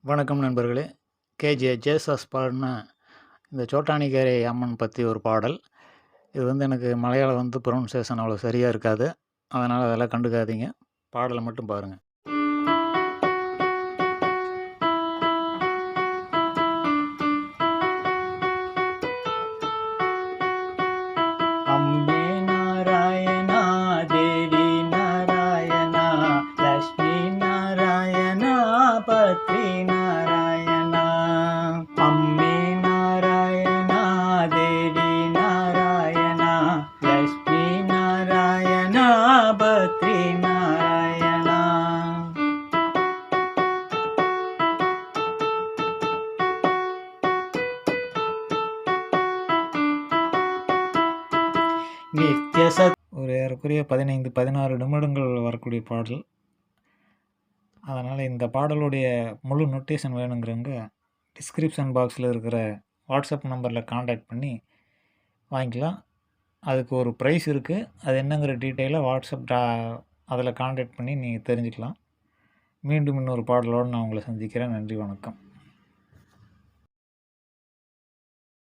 வணக்கம் நண்பர்களே. K J Jesus பாடின இந்த சோட்டானிக்கரை அம்மன் பற்றி ஒரு பாடல். இது எனக்கு மலையாளம் ப்ரொனன்சியேஷன் அவ்வளோ சரியாக இருக்காது. அதனால் அதெல்லாம் கண்டுக்காதீங்க. பாடலை மட்டும் பாருங்கள். அம்மே நாராயணா தேவி நாராயணா லக்ஷ்மி நாராயணா பத்ரி நாராயணா. அம்மே நாராயணா தேவி நாராயணா லக்ஷ்மி நாராயணா பத்ரி நாராயணா. நித்திய ஒரு ஏறக்குறைய 15-16 நிமிடங்கள் வரக்கூடிய பாடல். அதனால் இந்த பாடலுடைய முழு நோட்டேஷன் வேணுங்கிறவங்க டிஸ்கிரிப்ஷன் பாக்ஸில் இருக்கிற வாட்ஸ்அப் நம்பரில் காண்டாக்ட் பண்ணி வாங்கிக்கலாம். அதுக்கு ஒரு ப்ரைஸ் இருக்குது. அது என்னங்கிற டீட்டெயிலாக வாட்ஸ்அப் அதில் காண்டாக்ட் பண்ணி நீங்கள் தெரிஞ்சுக்கலாம். மீண்டும் இன்னொரு பாடலோடு நான் உங்களை சந்திக்கிறேன். நன்றி, வணக்கம்.